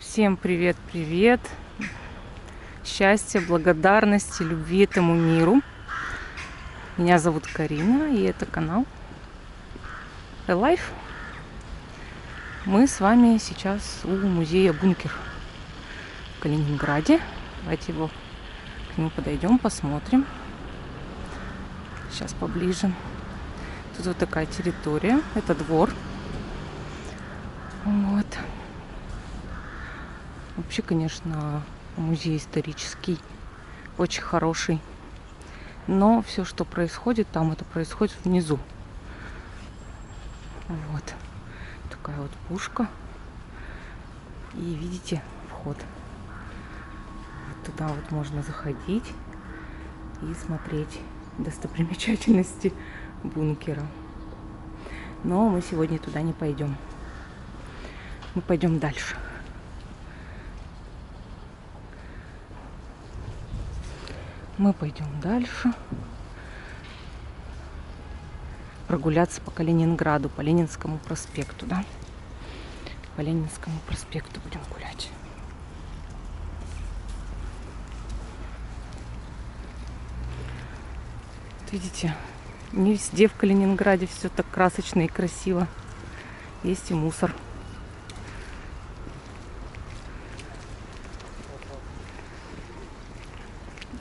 Всем привет-привет! Счастья, благодарности, любви этому миру. Меня зовут Карина, и это канал Life. Мы с вами сейчас у музея Бункер в Калининграде. Давайте к нему подойдем, посмотрим. Сейчас поближе. Тут вот такая территория. Это двор. Вот. Вообще, конечно, музей исторический, очень хороший. Но все, что происходит там, это происходит внизу. Вот. Такая вот пушка. И видите, вход. Вот туда вот можно заходить и смотреть достопримечательности бункера. Но мы сегодня туда не пойдем. Мы пойдем дальше. Мы пойдем дальше. Прогуляться по Калининграду, по Ленинскому проспекту, да? По Ленинскому проспекту будем гулять. Вот видите, не везде в Калининграде все так красочно и красиво. Есть и мусор.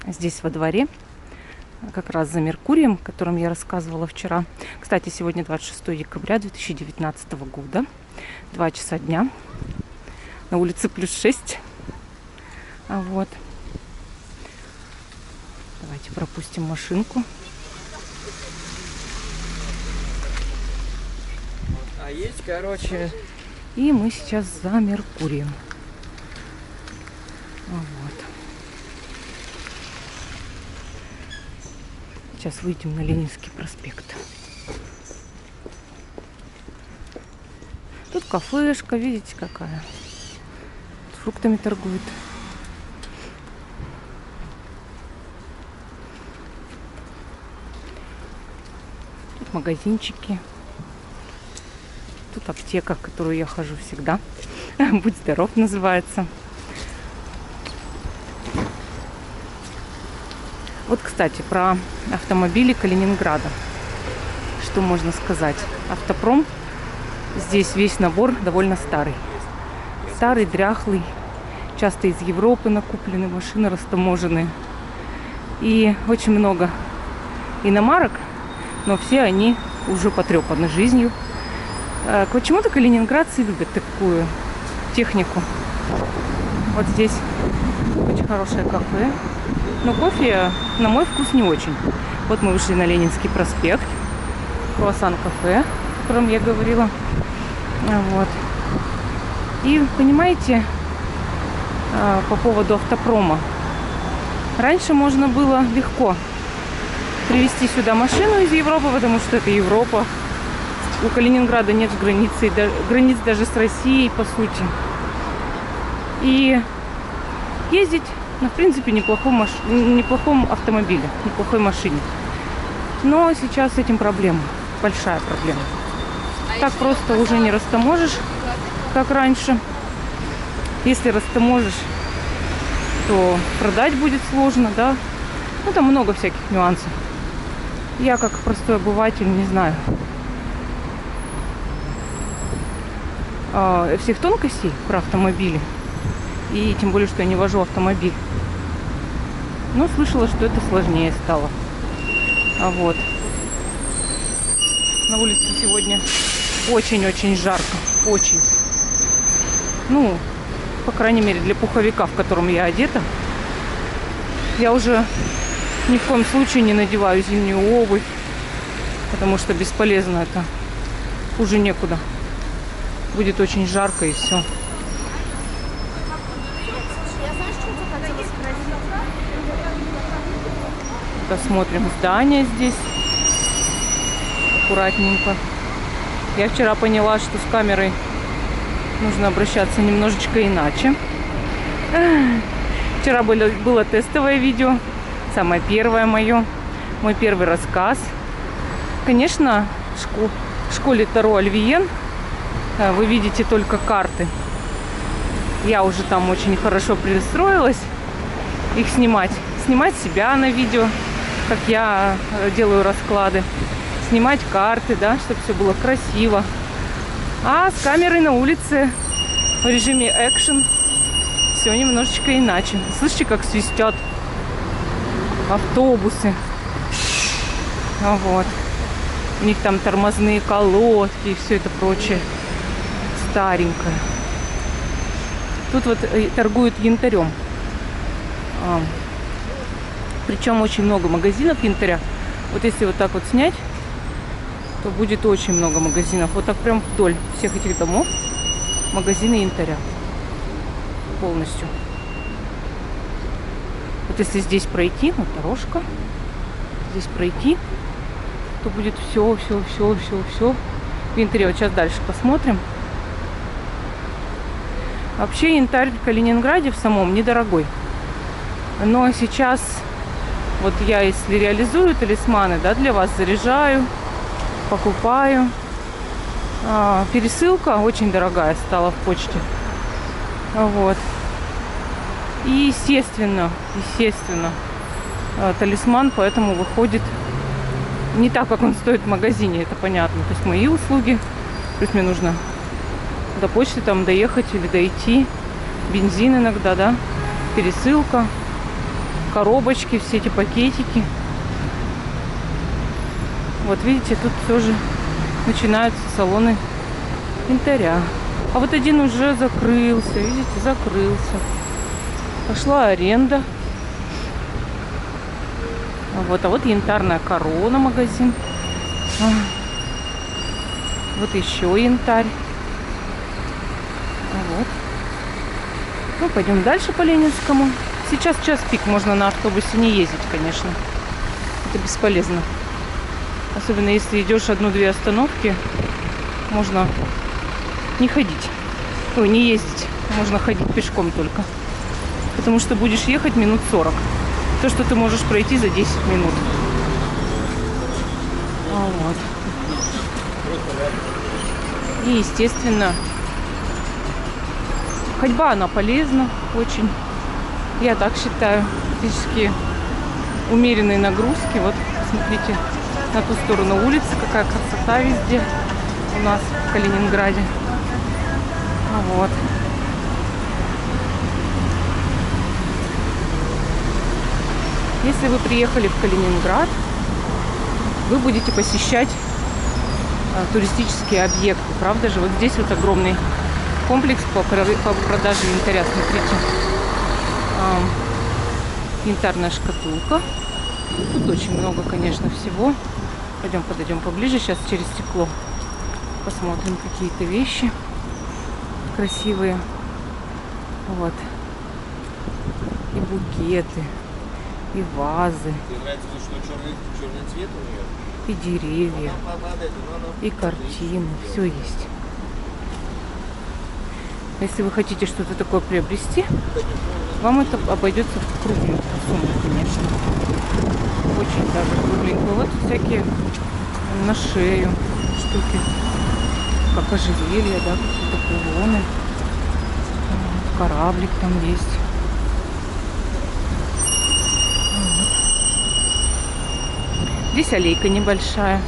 Здесь во дворе, как раз за Меркурием, о котором я рассказывала вчера. Кстати, сегодня 26 декабря 2019 года, 2 часа дня. На улице +6. Вот. Давайте пропустим машинку. А есть, короче... И мы сейчас за Меркурием. Вот. Сейчас выйдем на Ленинский проспект. Тут кафешка, видите, какая. Фруктами торгуют. Тут магазинчики. Тут аптека, в которую я хожу всегда. Будь здоров, называется. Вот, кстати, про автомобили Калининграда. Что можно сказать? Автопром. Здесь весь набор довольно старый. Старый, дряхлый. Часто из Европы накуплены машины, растаможенные. И очень много иномарок, но все они уже потрепаны жизнью. Почему-то калининградцы любят такую технику. Вот здесь очень хорошее кафе. Но кофе, на мой вкус, не очень. Вот мы вышли на Ленинский проспект. Круассан-кафе, о котором я говорила. Вот. И, понимаете, по поводу автопрома. Раньше можно было легко привезти сюда машину из Европы, потому что это Европа. У Калининграда нет границ даже с Россией, по сути. И ездить в принципе, неплохом автомобиле, неплохой машине. Но сейчас с этим проблема, большая проблема. Так просто уже не растаможишь, как раньше. Если растаможишь, то продать будет сложно, да. Ну, там много всяких нюансов. Я, как простой обыватель, не знаю всех тонкостей про автомобили. И тем более, что я не вожу автомобиль. Но слышала, что это сложнее стало. Вот. На улице сегодня очень-очень жарко. Очень. Ну, по крайней мере, для пуховика, в котором я одета. Я уже ни в коем случае не надеваю зимнюю обувь. Потому что бесполезно это. Хуже некуда. Будет очень жарко и все. Посмотрим здание здесь. Аккуратненько. Я вчера поняла, что с камерой нужно обращаться немножечко иначе. Вчера было тестовое видео. Самое первое мое. Мой первый рассказ. Конечно, в школе Таро Альвиен вы видите только карты. Я уже там очень хорошо пристроилась их снимать. Снимать себя на видео, как я делаю расклады. Снимать карты, да, чтобы все было красиво. А с камерой на улице в режиме экшен все немножечко иначе. Слышите, как свистят автобусы. Вот. У них там тормозные колодки и все это прочее старенькое. Тут вот торгуют янтарем. Причем очень много магазинов янтаря. Вот если вот так вот снять, то будет очень много магазинов. Вот так прям вдоль всех этих домов магазины янтаря. Полностью. Вот если здесь пройти, вот дорожка, здесь пройти, то будет все в янтаре. Вот сейчас дальше посмотрим. Вообще янтарь в Калининграде в самом недорогой. Но сейчас вот я, если реализую талисманы, да, для вас заряжаю, покупаю. Пересылка очень дорогая стала в почте. Вот. И естественно, талисман поэтому выходит не так, как он стоит в магазине, это понятно. То есть мои услуги, то есть мне нужно до почты там доехать или дойти, бензин иногда, да, пересылка, коробочки, все эти пакетики. Вот видите, тут тоже начинаются салоны янтаря. А вот один уже закрылся, видите, закрылся. Пошла аренда. А вот янтарная корона магазин. Вот еще янтарь. Вот. Ну, пойдем дальше по Ленинскому. Сейчас час пик, можно на автобусе не ездить, конечно. Это бесполезно. Особенно если идешь одну-две остановки, можно не ходить. Ой, не ездить. Можно ходить пешком только. Потому что будешь ехать минут 40. То, что ты можешь пройти за 10 минут. Вот. И, естественно, ходьба, она полезна очень. Я так считаю. Физически умеренные нагрузки. Вот, смотрите, на ту сторону улицы. Какая красота везде у нас в Калининграде. Вот. Если вы приехали в Калининград, вы будете посещать туристические объекты. Правда же? Вот здесь вот огромный комплекс по продаже янтаря. Смотрите. Янтарная шкатулка. Тут очень много, конечно, всего. Пойдем, подойдем поближе. Сейчас через стекло посмотрим какие-то вещи красивые. Вот. И букеты, и вазы, черный цвет у нее? и деревья, и картины. Все есть. Если вы хотите что-то такое приобрести, вам это обойдется в кругленькую сумму, конечно. Очень даже кругленькую. Вот всякие на шею штуки, как ожерелья, да, какие-то кулоны. Кораблик там есть. Здесь аллейка небольшая.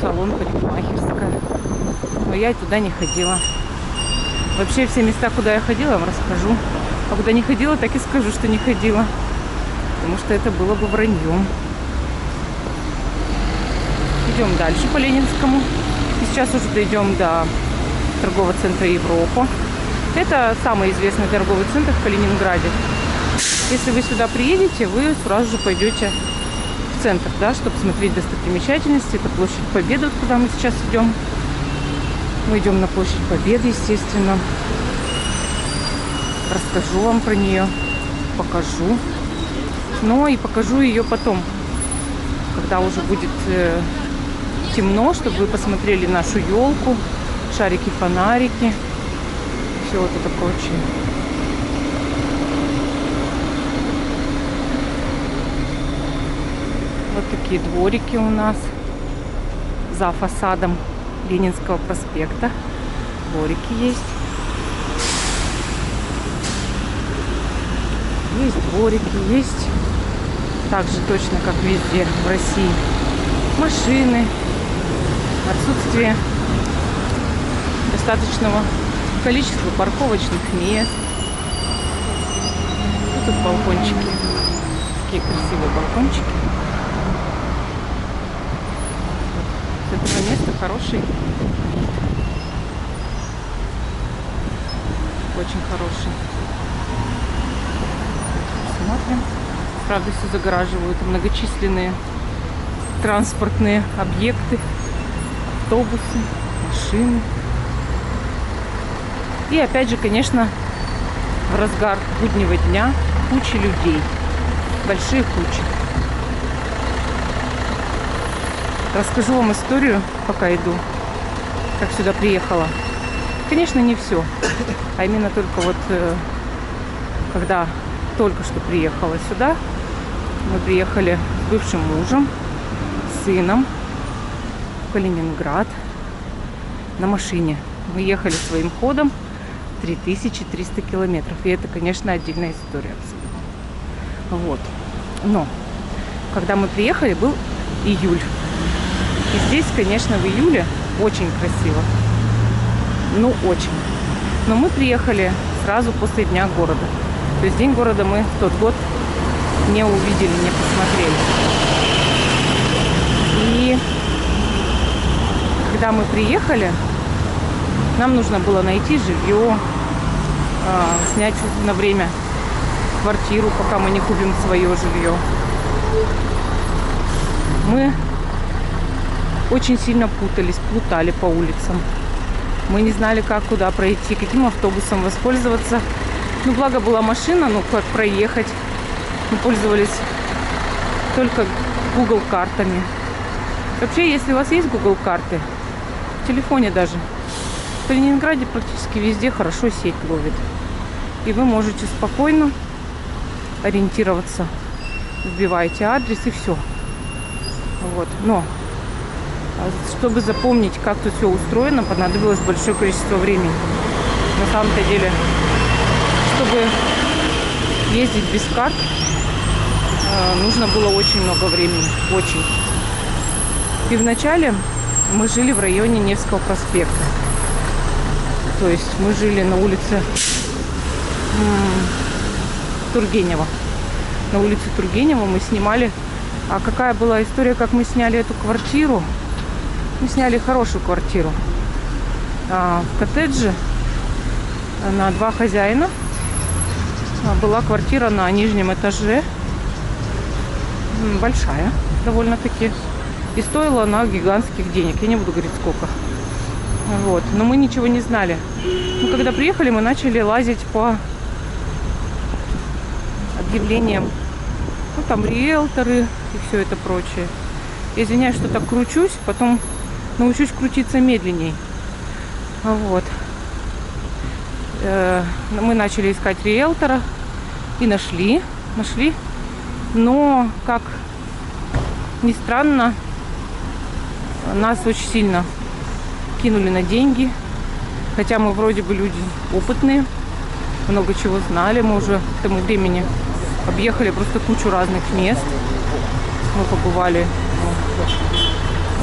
Салон парикмахерская. Но я туда не ходила. Вообще все места, куда я ходила, я вам расскажу. А куда не ходила, так и скажу, что не ходила. Потому что это было бы враньем. Идем дальше по Ленинскому. И сейчас уже дойдем до торгового центра Европа. Это самый известный торговый центр в Калининграде. Если вы сюда приедете, вы сразу же пойдете в центр, да, чтобы смотреть достопримечательности. Это площадь Победы, куда мы сейчас идем. Мы идем на площадь Победы, естественно. Расскажу вам про нее, покажу. Но и покажу ее потом, когда уже будет темно, чтобы вы посмотрели нашу елку, шарики, фонарики, все вот это прочее. Вот такие дворики у нас за фасадом Ленинского проспекта. Дворики есть. Есть дворики, есть также точно, как везде в России, машины, отсутствие достаточного количества парковочных мест. Тут балкончики. Такие красивые балкончики. С этого места хороший вид. Очень хороший. Смотрим. Правда, все загораживают многочисленные транспортные объекты, автобусы, машины. И опять же, конечно, в разгар буднего дня куча людей. Большие кучи. Расскажу вам историю, пока иду, как сюда приехала. Конечно, не все. А именно только вот, когда только что приехала сюда, мы приехали с бывшим мужем, сыном в Калининград на машине. Мы ехали своим ходом 3300 километров. И это, конечно, отдельная история абсолютно. Вот. Но, когда мы приехали, был июль. И здесь, конечно, в июле очень красиво. Ну, очень. Но мы приехали сразу после Дня города. То есть День города мы в тот год не увидели, не посмотрели. И когда мы приехали, нам нужно было найти жилье, снять на время квартиру, пока мы не купим свое жилье. Мы очень сильно плутали по улицам. Мы не знали, как, куда пройти, каким автобусом воспользоваться. Ну, благо была машина, ну, как проехать. Мы пользовались только Google картами. Вообще, если у вас есть Google карты, в телефоне даже, в Калининграде практически везде хорошо сеть ловит. И вы можете спокойно ориентироваться. Вбиваете адрес и все. Вот. Но чтобы запомнить, как тут все устроено, понадобилось большое количество времени. На самом-то деле, чтобы ездить без карт, нужно было очень много времени. Очень. И вначале мы жили в районе Невского проспекта. То есть мы жили на улице Тургенева. На улице Тургенева мы снимали. А какая была история, как мы сняли эту квартиру? Мы сняли хорошую квартиру. В коттедже на 2 хозяина. Была квартира на нижнем этаже. Большая довольно-таки. И стоила она гигантских денег. Я не буду говорить сколько. Вот. Но мы ничего не знали. Ну, когда приехали, мы начали лазить по объявлениям. Ну, там риэлторы и все это прочее. Я извиняюсь, что так кручусь. Потом научусь крутиться медленней. Вот. Мы начали искать риэлтора. И нашли. Но, как ни странно, нас очень сильно кинули на деньги. Хотя мы вроде бы люди опытные. Много чего знали. Мы уже к тому времени объехали просто кучу разных мест. Мы побывали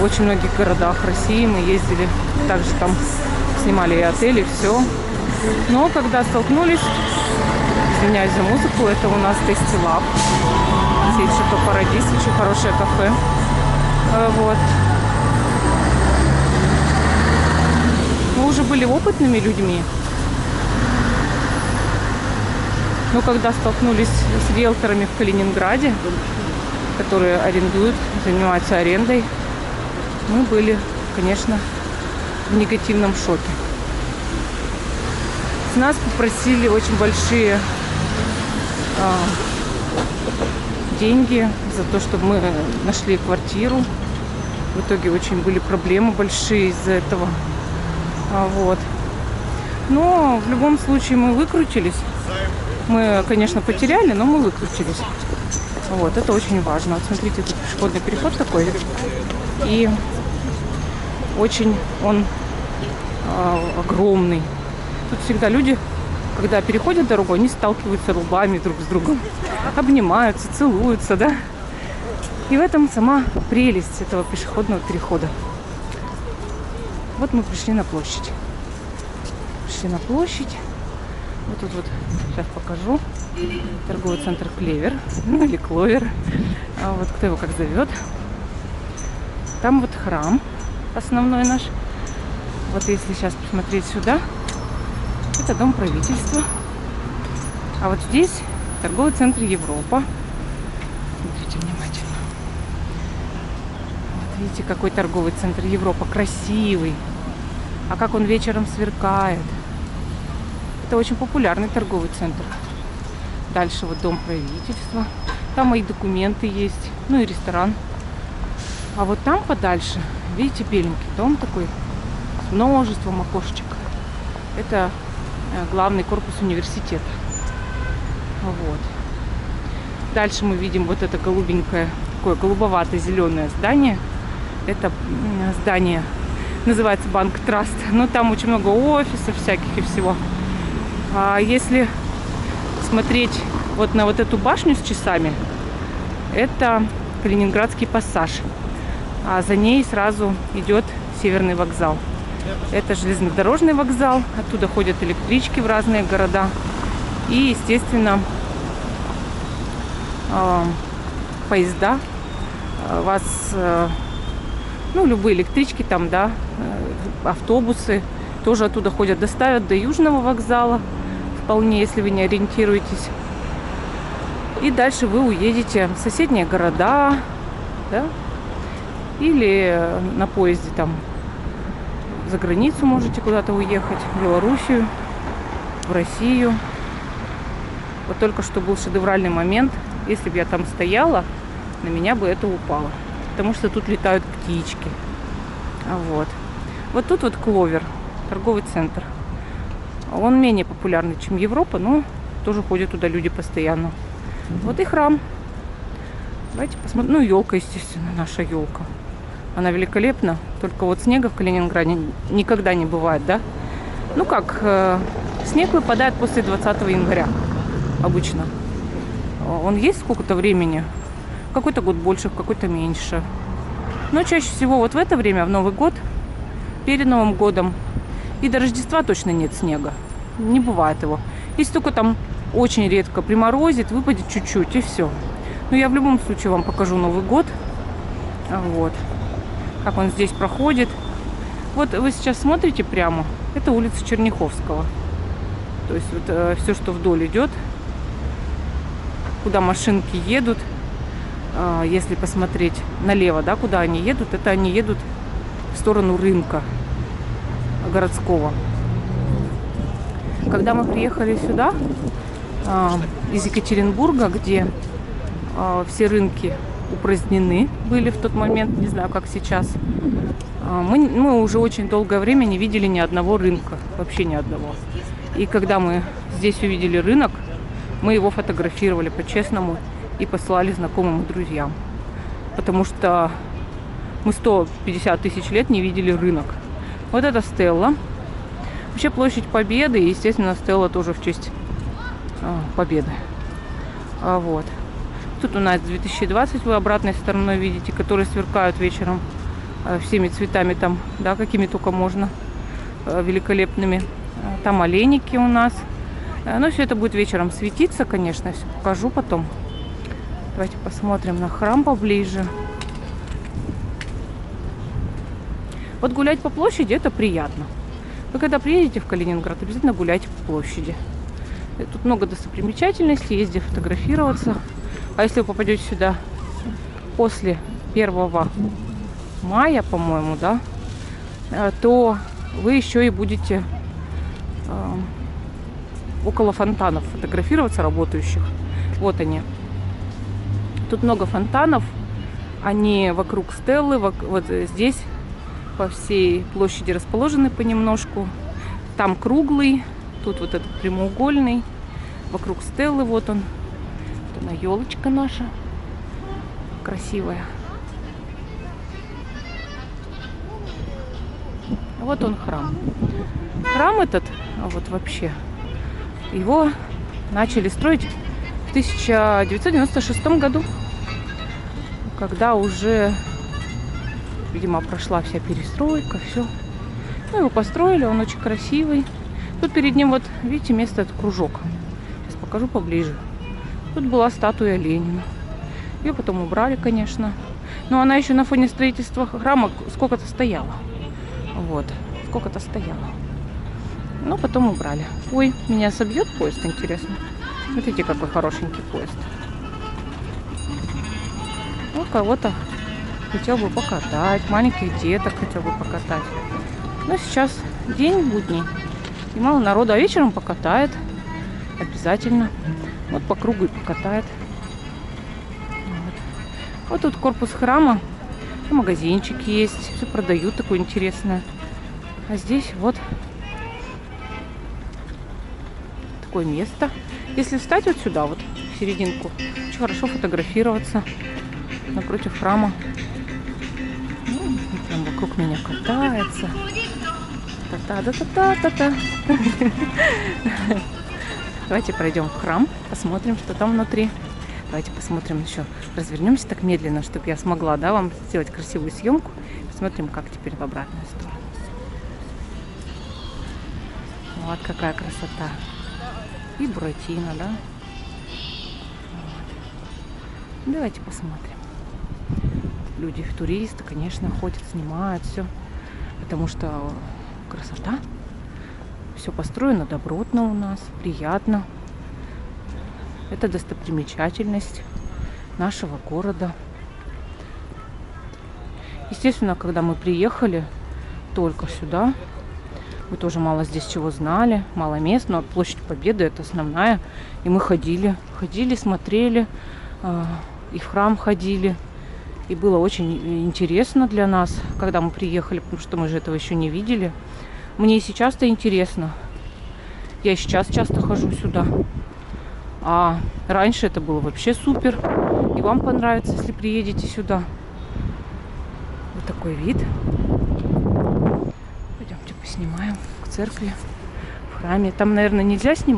в очень многих городах России. Мы ездили, также там снимали и отели, все. Но когда столкнулись, извиняюсь за музыку, это у нас Tasty Lab. Здесь Шато Парадис, очень хорошее кафе. Вот. Мы уже были опытными людьми. Но когда столкнулись с риэлторами в Калининграде, которые арендуют, занимаются арендой, мы были, конечно, в негативном шоке. С нас попросили очень большие деньги за то, чтобы мы нашли квартиру. В итоге очень были проблемы большие из-за этого. Вот. Но в любом случае мы выкрутились. Мы, конечно, потеряли, но мы выкрутились. Вот, это очень важно. Вот смотрите, тут пешеходный переход такой. И очень он огромный. Тут всегда люди, когда переходят дорогу, они сталкиваются лбами друг с другом, обнимаются, целуются, да. И в этом сама прелесть этого пешеходного перехода. Вот мы пришли на площадь. Пришли на площадь. Вот тут вот, сейчас покажу. Торговый центр Клевер, ну или Кловер. Вот кто его как зовет. Там вот храм основной наш. Вот если сейчас посмотреть сюда, это дом правительства. А вот здесь торговый центр Европа. Смотрите внимательно. Вот видите, какой торговый центр Европа. Красивый. А как он вечером сверкает. Это очень популярный торговый центр. Дальше вот дом правительства. Там мои документы есть. Ну и ресторан. А вот там подальше, видите, беленький дом такой с множеством окошечек. Это главный корпус университета. Вот. Дальше мы видим вот это голубенькое, такое голубовато-зеленое здание. Это здание называется Банк Траст. Но там очень много офисов всяких и всего. А если смотреть вот на вот эту башню с часами, это Калининградский пассаж. А за ней сразу идет Северный вокзал. Это железнодорожный вокзал. Оттуда ходят электрички в разные города. И, естественно, поезда. Вас, ну, любые электрички там, да, автобусы тоже оттуда ходят. Доставят до Южного вокзала. Вполне, если вы не ориентируетесь. И дальше вы уедете в соседние города, да? Или на поезде там за границу можете куда-то уехать, в Белоруссию, в Россию. Вот только что был шедевральный момент. Если бы я там стояла, на меня бы это упало. Потому что тут летают птички. Вот. Вот тут вот Кловер, торговый центр. Он менее популярный, чем Европа, но тоже ходят туда люди постоянно. Вот и храм. Давайте посмотрим. Ну, елка, естественно, наша елка. Она великолепна. Только вот снега в Калининграде никогда не бывает, да? Ну как, снег выпадает после 20 января обычно. Он есть сколько-то времени. Какой-то год больше, какой-то меньше. Но чаще всего вот в это время, в Новый год, перед Новым годом и до Рождества точно нет снега. Не бывает его. Если только там очень редко приморозит, выпадет чуть-чуть и все. Но я в любом случае вам покажу Новый год. Вот. Как он здесь проходит. Вот вы сейчас смотрите прямо. Это улица Черняховского. То есть вот все, что вдоль идет. Куда машинки едут. Если посмотреть налево, да, куда они едут, это они едут в сторону рынка городского. Когда мы приехали сюда, из Екатеринбурга, где все рынки упразднены были в тот момент, не знаю, как сейчас, мы уже очень долгое время не видели ни одного рынка, вообще ни одного. И когда мы здесь увидели рынок, мы его фотографировали по-честному и послали знакомым и друзьям. Потому что мы 150 тысяч лет не видели рынок. Вот это Стелла. Вообще площадь Победы, и, естественно, Стелла тоже в честь Победы. Вот. Тут у нас 2020, вы обратной стороной видите, которые сверкают вечером всеми цветами там, да, какими только можно, великолепными. Там оленики у нас. Но все это будет вечером светиться, конечно, я все покажу потом. Давайте посмотрим на храм поближе. Вот гулять по площади — это приятно. Вы когда приедете в Калининград, обязательно гуляйте по площади. Тут много достопримечательностей, езди фотографироваться. А если вы попадете сюда после 1 мая, по-моему, да, то вы еще и будете около фонтанов фотографироваться, работающих. Вот они. Тут много фонтанов. Они вокруг Стеллы, вот здесь по всей площади расположены понемножку. Там круглый, тут вот этот прямоугольный. Вокруг Стеллы вот он. Вот она, елочка наша. Красивая. Вот он храм. Храм этот, вот вообще, его начали строить в 1996 году, когда уже, видимо, прошла вся перестройка, все. Ну, его построили, он очень красивый. Тут перед ним, вот, видите, место, это кружок. Сейчас покажу поближе. Тут была статуя Ленина. Ее потом убрали, конечно. Но она еще на фоне строительства храма сколько-то стояла. Вот, сколько-то стояла. Но потом убрали. Ой, меня собьет поезд, интересно. Смотрите, какой хорошенький поезд. Ну, кого-то хотел бы покатать. Маленьких деток хотел бы покатать. Но сейчас день будний. И мало народу. А вечером покатает. Обязательно. Вот по кругу и покатает. Вот тут корпус храма. Магазинчик есть. Все продают такое интересное. А здесь вот такое место. Если встать вот сюда, вот в серединку, очень хорошо фотографироваться напротив храма. Ну, прям вокруг меня катается. Та-та-та-та-та-та. Давайте пройдем в храм, посмотрим, что там внутри. Давайте посмотрим еще. Развернемся так медленно, чтобы я смогла, да, вам сделать красивую съемку. Посмотрим, как теперь в обратную сторону. Вот какая красота. И Буратино, да? Вот. Давайте посмотрим. Люди, туристы, конечно, ходят, снимают все. Потому что красота. Все построено добротно у нас, приятно. Это достопримечательность нашего города. Естественно, когда мы приехали только сюда, мы тоже мало здесь чего знали, мало мест, но Площадь Победы это основная. И мы ходили, смотрели, и в храм ходили. И было очень интересно для нас, когда мы приехали, потому что мы же этого еще не видели. Мне и сейчас-то интересно. Я и сейчас часто хожу сюда. А раньше это было вообще супер. И вам понравится, если приедете сюда. Вот такой вид. Пойдемте поснимаем к церкви, в храме. Там, наверное, нельзя снимать.